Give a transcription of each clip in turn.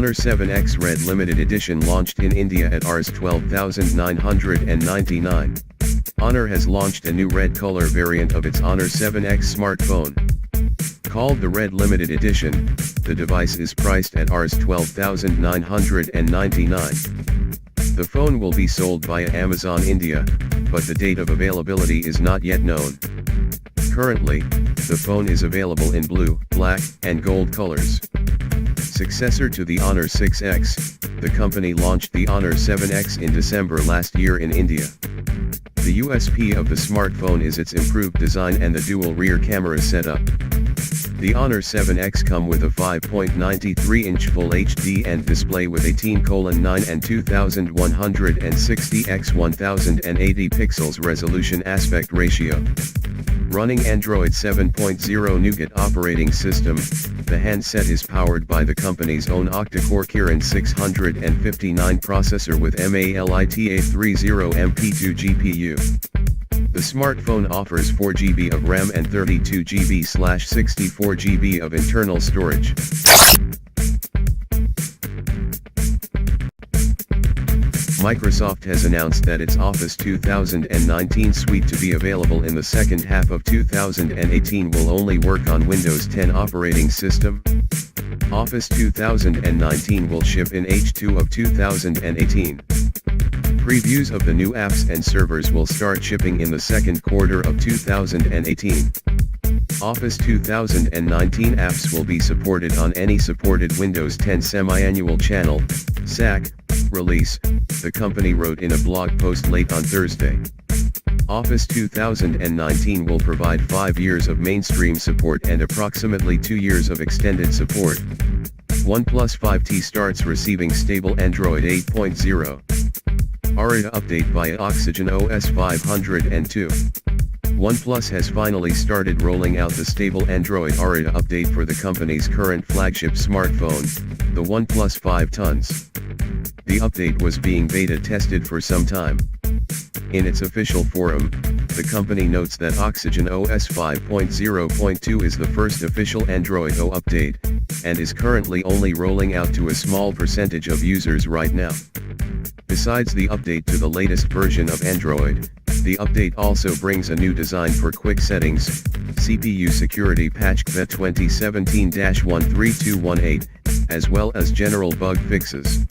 Honor 7X Red Limited Edition launched in India at Rs 12,999. Honor has launched a new red color variant of its Honor 7X smartphone. Called the Red Limited Edition, the device is priced at Rs 12,999. The phone will be sold via Amazon India, but the date of availability is not yet known. Currently, the phone is available in blue, black, and gold colors. Successor to the Honor 6X, the company launched the Honor 7X in December last year in India. The USP of the smartphone is its improved design and the dual rear camera setup. The Honor 7X come with a 5.93-inch Full HD and display with 18:9 and 2160 x 1080 pixels resolution aspect ratio. Running Android 7.0 Nougat operating system, the handset is powered by the company's own octa-core Kirin 659 processor with MALITA 30MP2 GPU. The smartphone offers 4GB of RAM and 32GB/64GB of internal storage. Microsoft has announced that its Office 2019 suite to be available in the second half of 2018 will only work on Windows 10 operating system. Office 2019 will ship in H2 of 2018. Previews of the new apps and servers will start shipping in the second quarter of 2018. Office 2019 apps will be supported on any supported Windows 10 semi-annual channel, SAC, release, the company wrote in a blog post late on Thursday. Office 2019 will provide 5 years of mainstream support and approximately 2 years of extended support. OnePlus 5T starts receiving stable Android 8.0. ARIA update via Oxygen OS 502. OnePlus has finally started rolling out the stable Android ARIA update for the company's current flagship smartphone, the OnePlus 5 Tons. The update was being beta tested for some time. In its official forum, the company notes that Oxygen OS 5.0.2 is the first official Android O update, and is currently only rolling out to a small percentage of users right now. Besides the update to the latest version of Android, the update also brings a new design for quick settings, CPU security patch KVET 2017-13218, as well as general bug fixes.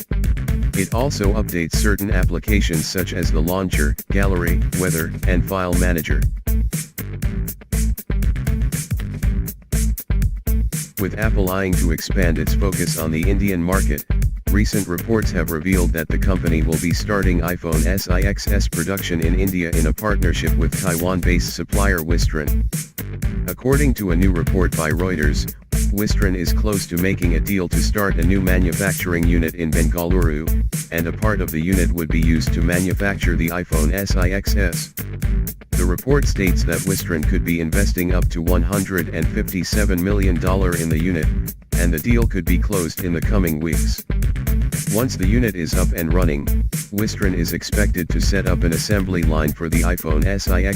It also updates certain applications such as the launcher, gallery, weather, and file manager. With Apple eyeing to expand its focus on the Indian market, recent reports have revealed that the company will be starting iPhone SE production in India in a partnership with Taiwan-based supplier Wistron. According to a new report by Reuters, Wistron is close to making a deal to start a new manufacturing unit in Bengaluru, and a part of the unit would be used to manufacture the iPhone SE. The report states that Wistron could be investing up to $157 million in the unit, and the deal could be closed in the coming weeks. Once the unit is up and running, Wistron is expected to set up an assembly line for the iPhone SE.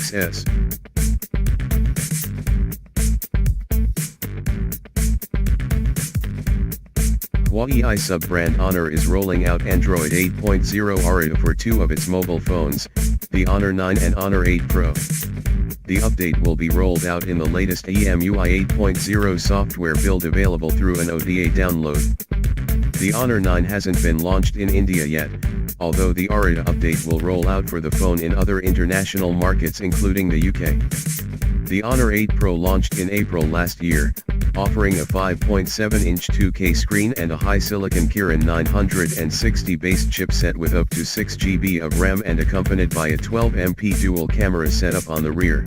Huawei sub-brand Honor is rolling out Android 8.0 ARIA for 2 of its mobile phones, the Honor 9 and Honor 8 Pro. The update will be rolled out in the latest EMUI 8.0 software build available through an OTA download. The Honor 9 hasn't been launched in India yet, although the ARIA update will roll out for the phone in other international markets including the UK. The Honor 8 Pro launched in April last year, offering a 5.7-inch 2K screen and a high-silicon Kirin 960-based chipset with up to 6GB of RAM and accompanied by a 12MP dual camera setup on the rear.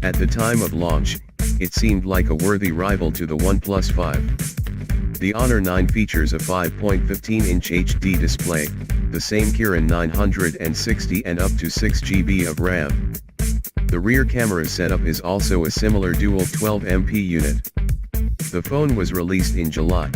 At the time of launch, it seemed like a worthy rival to the OnePlus 5. The Honor 9 features a 5.15-inch HD display, the same Kirin 960 and up to 6GB of RAM. The rear camera setup is also a similar dual 12MP unit. The phone was released in July.